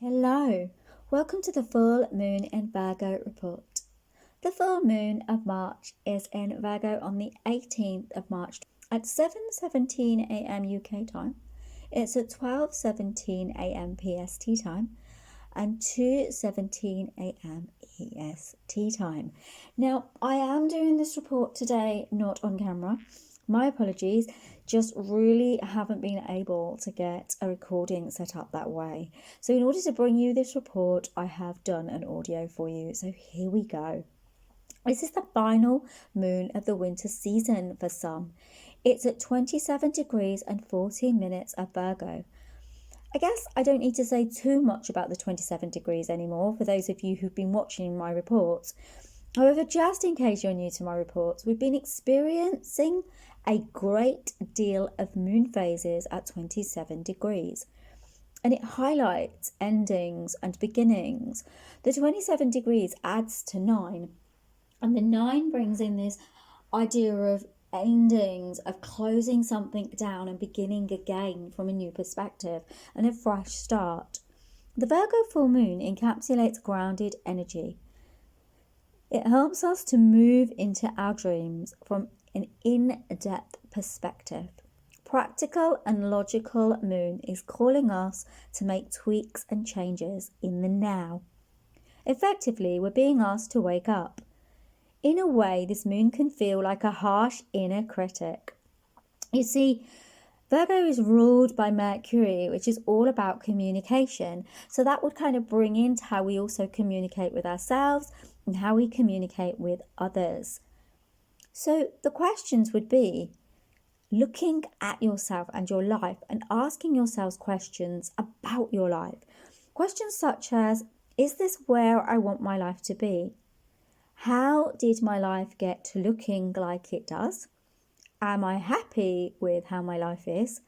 Hello, welcome to the full moon in Virgo report. The full moon of March is in Virgo on the 18th of March at 7:17 a.m. UK time. It's at 12:17 a.m. PST time and 2:17 a.m. EST time. Now, I am doing this report today not on camera. My apologies, just really haven't been able to get a recording set up that way. So in order to bring you this report, I have done an audio for you. So here we go. This is the final moon of the winter season for some. It's at 27 degrees and 14 minutes of Virgo. I guess I don't need to say too much about the 27 degrees anymore for those of you who've been watching my reports. However, just in case you're new to my reports, we've been experiencing a great deal of moon phases at 27 degrees. And it highlights endings and beginnings. The 27 degrees adds to 9. And the 9 brings in this idea of endings, of closing something down and beginning again from a new perspective and a fresh start. The Virgo full moon encapsulates grounded energy. It helps us to move into our dreams from an in-depth perspective. Practical and logical moon is calling us to make tweaks and changes in the now. Effectively, we're being asked to wake up. In a way, this moon can feel like a harsh inner critic. You see, Virgo is ruled by Mercury, which is all about communication. So that would kind of bring into how we also communicate with ourselves and how we communicate with others. So the questions would be looking at yourself and your life and asking yourselves questions about your life. Questions such as, is this where I want my life to be? How did my life get to looking like it does? Am I happy with how my life is?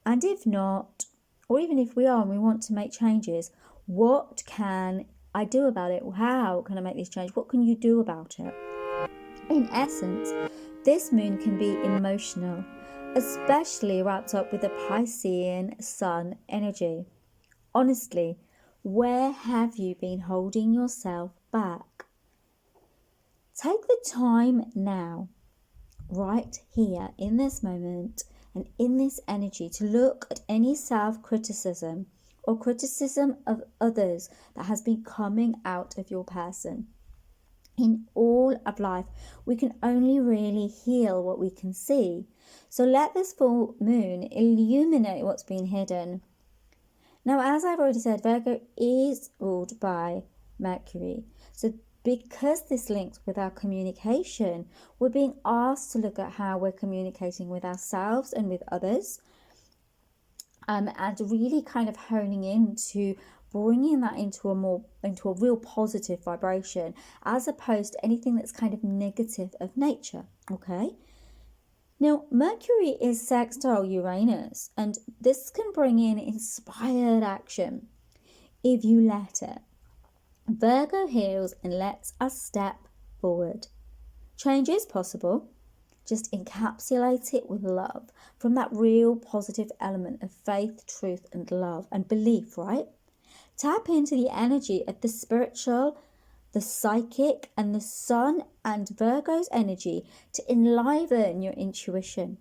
And if not, or even if we are and we want to make changes, what can I do about it? How can I make this change? What can you do about it? In essence, this moon can be emotional, especially wrapped up with the Piscean sun energy. Honestly, where have you been holding yourself back? Take the time now, right here in this moment and in this energy, to look at any self-criticism or criticism of others that has been coming out of your person. In all of life, we can only really heal what we can see. So let this full moon illuminate what's been hidden. Now, as I've already said, Virgo is ruled by Mercury. So because this links with our communication, we're being asked to look at how we're communicating with ourselves and with others, and really kind of honing into bringing that into a real positive vibration, as opposed to anything that's kind of negative of nature. Okay. Now, Mercury is sextile Uranus, and this can bring in inspired action if you let it. Virgo heals and lets us step forward. Change is possible. Just encapsulate it with love, from that real positive element of faith, truth, and love and belief, right? Tap into the energy of the spiritual, the psychic, and the sun and Virgo's energy to enliven your intuition.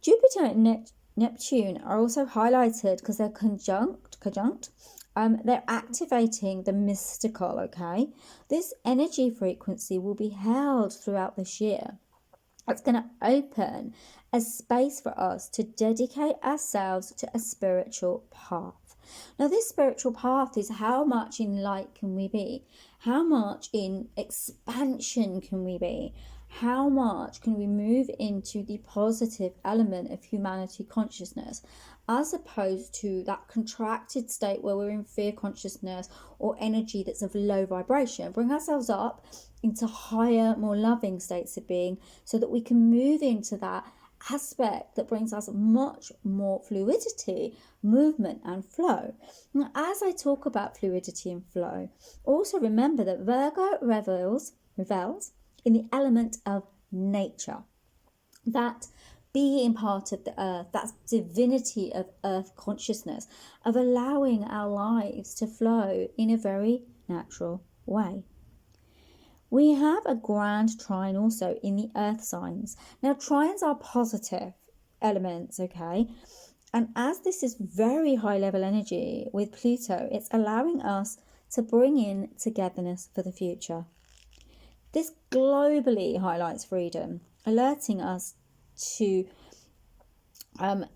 Jupiter and Neptune are also highlighted because they're conjunct. They're activating the mystical, okay? This energy frequency will be held throughout this year. It's going to open a space for us to dedicate ourselves to a spiritual path. Now, this spiritual path is how much in light can we be? How much in expansion can we be? How much can we move into the positive element of humanity consciousness, as opposed to that contracted state where we're in fear consciousness or energy that's of low vibration? Bring ourselves up into higher, more loving states of being so that we can move into that aspect that brings us much more fluidity, movement, and flow. Now, as I talk about fluidity and flow, also remember that Virgo revels in the element of nature. That being part of the earth, that divinity of earth consciousness, of allowing our lives to flow in a very natural way. We have a grand trine also in the earth signs. Now, trines are positive elements, okay? And as this is very high level energy with Pluto, it's allowing us to bring in togetherness for the future. This globally highlights freedom, alerting us to the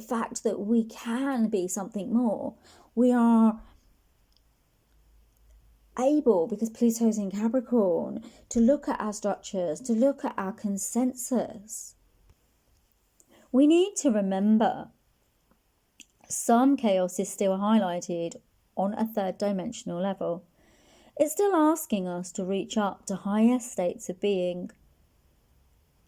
fact that we can be something more. We are able, because Pluto's in Capricorn, to look at our structures, to look at our consensus. We need to remember some chaos is still highlighted on a third dimensional level. It's still asking us to reach up to higher states of being.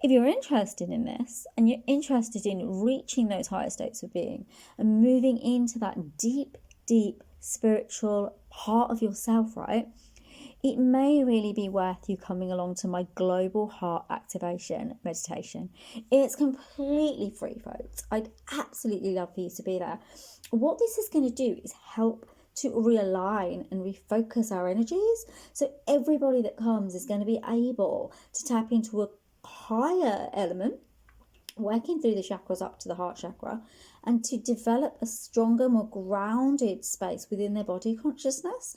If you're interested in this and you're interested in reaching those higher states of being and moving into that deep, deep spiritual part of yourself, right? It may really be worth you coming along to my global heart activation meditation. It's completely free, folks. I'd absolutely love for you to be there. What this is going to do is help to realign and refocus our energies. So everybody that comes is going to be able to tap into a higher element, working through the chakras up to the heart chakra, and to develop a stronger, more grounded space within their body consciousness.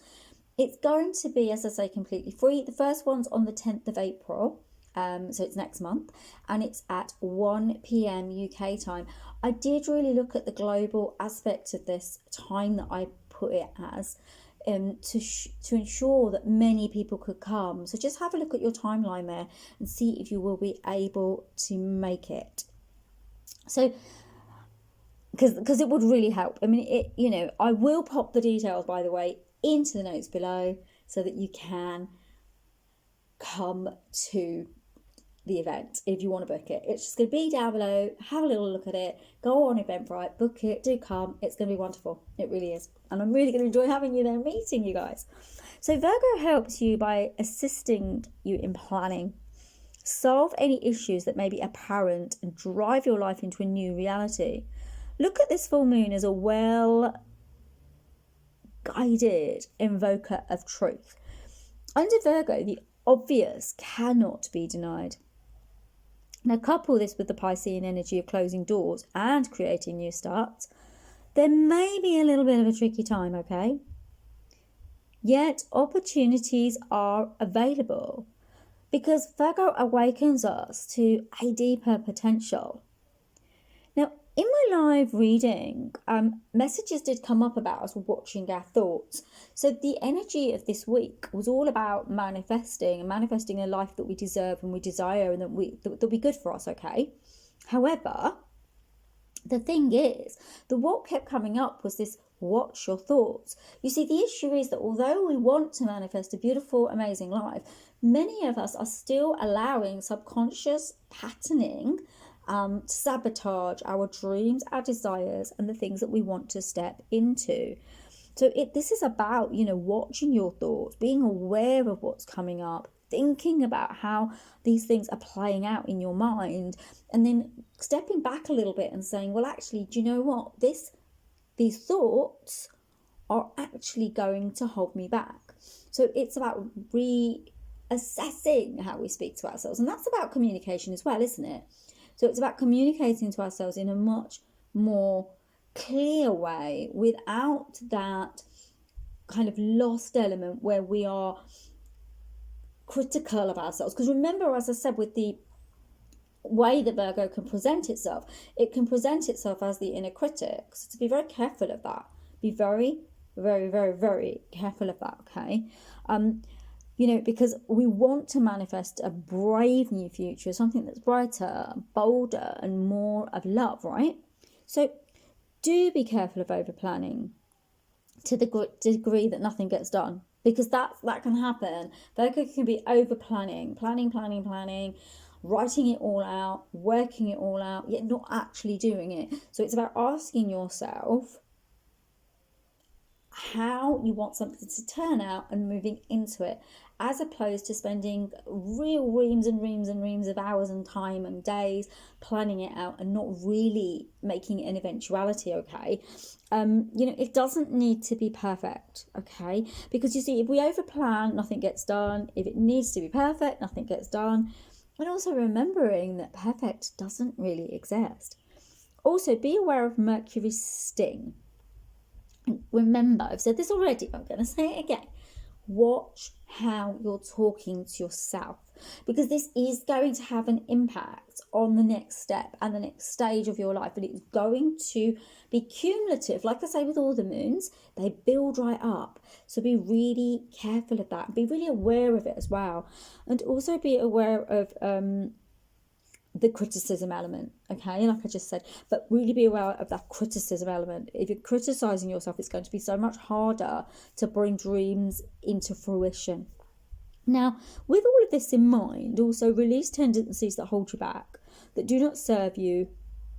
It's going to be, as I say, completely free. The first one's on the 10th of April, so it's next month, and it's at 1 p.m. UK time. I did really look at the global aspect of this time that I put it as, to ensure that many people could come. So just have a look at your timeline there and see if you will be able to make it. So, because it would really help. I mean, I will pop the details, by the way, into the notes below so that you can come to the event if you want to book it. It's just going to be down below. Have a little look at it, go on Eventbrite, book it, do come. It's going to be wonderful. It really is, and I'm really going to enjoy having you there, meeting you guys. So Virgo helps you by assisting you in planning, solve any issues that may be apparent, and drive your life into a new reality. Look at this full moon as a well guided invoker of truth. Under Virgo, the obvious cannot be denied. Now, couple this with the Piscean energy of closing doors and creating new starts. There may be a little bit of a tricky time, okay? Yet opportunities are available because Virgo awakens us to a deeper potential. Now, in my live reading, messages did come up about us watching our thoughts. So the energy of this week was all about manifesting a life that we deserve and we desire, and that'll be good for us, okay? However, the thing is that what kept coming up was this: watch your thoughts. You see, the issue is that although we want to manifest a beautiful, amazing life, many of us are still allowing subconscious patterning to sabotage our dreams, our desires, and the things that we want to step into. So this is about, watching your thoughts, being aware of what's coming up, thinking about how these things are playing out in your mind, and then stepping back a little bit and saying, well, actually, do you know what? These thoughts are actually going to hold me back. So it's about reassessing how we speak to ourselves. And that's about communication as well, isn't it? So it's about communicating to ourselves in a much more clear way without that kind of lost element where we are critical of ourselves. Because remember, as I said, with the way that Virgo can present itself, it can present itself as the inner critic. So to be very careful of that. Be very, very, very, very careful of that, okay? Because we want to manifest a brave new future, something that's brighter, bolder, and more of love, right? So do be careful of over planning to the degree that nothing gets done, because that can happen. Virgo can be over planning, writing it all out, working it all out, yet not actually doing it. So it's about asking yourself, how you want something to turn out and moving into it, as opposed to spending real reams and reams and reams of hours and time and days planning it out and not really making it an eventuality. Okay, it doesn't need to be perfect. Okay, because you see, if we over plan, nothing gets done. If it needs to be perfect, nothing gets done. And also remembering that perfect doesn't really exist. Also, be aware of Mercury's sting. Remember, I've said this already, but I'm going to say it again. Watch how you're talking to yourself, because this is going to have an impact on the next step and the next stage of your life, and it's going to be cumulative. Like I say with all the moons, they build right up. So be really careful of that. Be really aware of it as well, and also be aware of the criticism element, okay, like I just said, but really be aware of that criticism element. If you're criticizing yourself, it's going to be so much harder to bring dreams into fruition. Now, with all of this in mind, also release tendencies that hold you back, that do not serve you.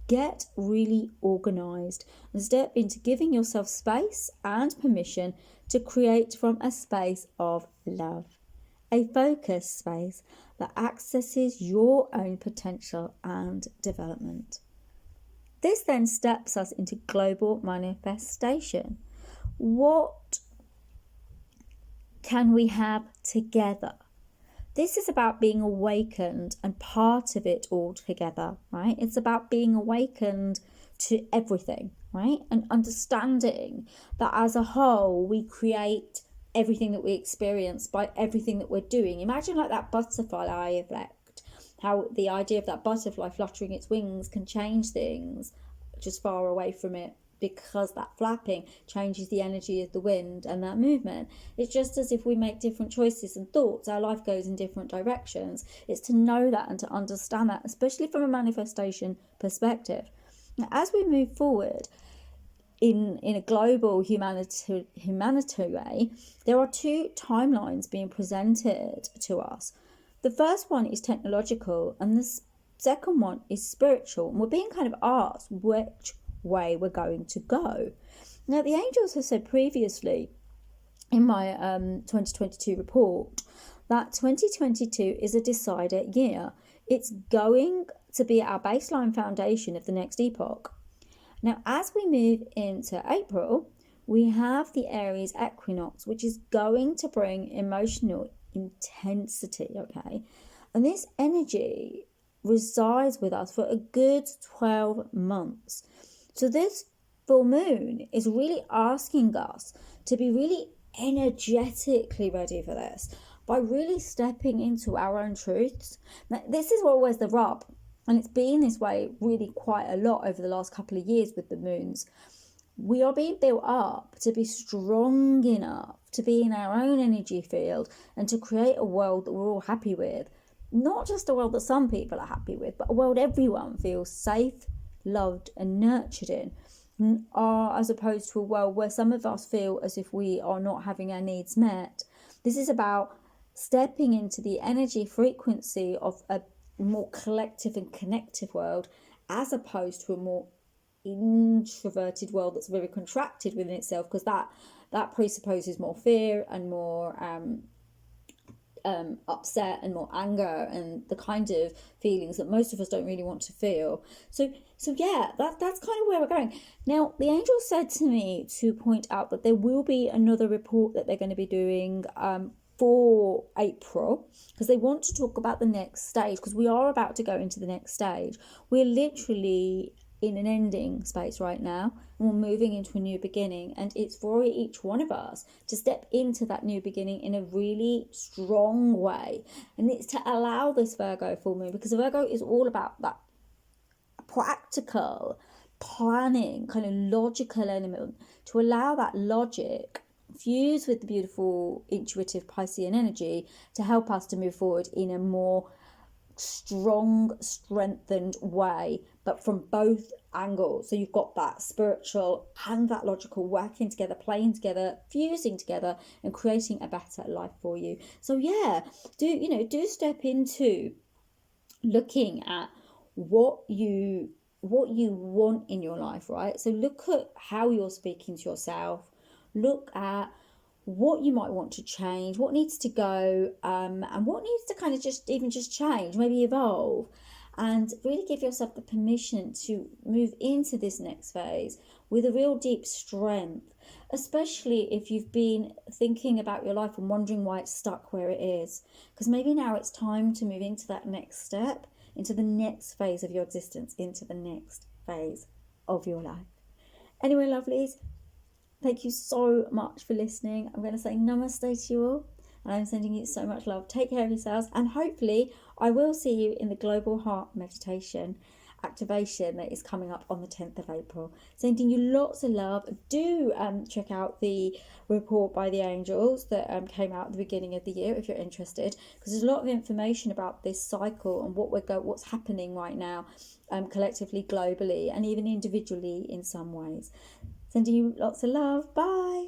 Get really organized and step into giving yourself space and permission to create from a space of love. A focused space that accesses your own potential and development. This then steps us into global manifestation. What can we have together? This is about being awakened and part of it all together, right? It's about being awakened to everything, right? And understanding that as a whole, we create everything that we experience by everything that we're doing. Imagine like that butterfly effect, how the idea of that butterfly fluttering its wings can change things just far away from it, because that flapping changes the energy of the wind and that movement. It's just as if we make different choices and thoughts, our life goes in different directions. It's to know that and to understand that, especially from a manifestation perspective. Now, as we move forward, in a global humanity way, there are two timelines being presented to us. The first one is technological and the second one is spiritual. And we're being kind of asked which way we're going to go. Now, the angels have said previously in my 2022 report that 2022 is a decider year. It's going to be our baseline foundation of the next epoch. Now, as we move into April, we have the Aries Equinox, which is going to bring emotional intensity, okay? And this energy resides with us for a good 12 months. So this full moon is really asking us to be really energetically ready for this by really stepping into our own truths. Now, this is always the rub. And it's been this way really quite a lot over the last couple of years with the moons. We are being built up to be strong enough to be in our own energy field and to create a world that we're all happy with. Not just a world that some people are happy with, but a world everyone feels safe, loved and nurtured in. As opposed to a world where some of us feel as if we are not having our needs met. This is about stepping into the energy frequency of a more collective and connective world, as opposed to a more introverted world that's very contracted within itself, because that presupposes more fear and more upset and more anger and the kind of feelings that most of us don't really want to feel. So yeah, that's kind of where we're going. Now, the angel said to me to point out that there will be another report that they're going to be doing for April, because they want to talk about the next stage, because we are about to go into the next stage. We're literally in an ending space right now, and we're moving into a new beginning, and it's for each one of us to step into that new beginning in a really strong way. And it's to allow this Virgo full moon, because Virgo is all about that practical planning, kind of logical element, to allow that logic fused with the beautiful intuitive Piscean energy to help us to move forward in a more strong, strengthened way, but from both angles. So you've got that spiritual and that logical working together, playing together, fusing together, and creating a better life for you. So yeah, do step into looking at what you want in your life, right? So look at how you're speaking to yourself. look at what you might want to change, what needs to go, and what needs to kind of just change, maybe evolve, and really give yourself the permission to move into this next phase with a real deep strength, especially if you've been thinking about your life and wondering why it's stuck where it is. Because maybe now it's time to move into that next step, into the next phase of your existence, into the next phase of your life. Anyway, lovelies, thank you so much for listening. I'm going to say namaste to you all, and I'm sending you so much love. Take care of yourselves, and hopefully I will see you in the Global Heart Meditation activation that is coming up on the 10th of April. Sending you lots of love. Do check out the report by the angels that came out at the beginning of the year if you're interested, because there's a lot of information about this cycle and what's happening right now, collectively, globally, and even individually in some ways. Sending you lots of love. Bye.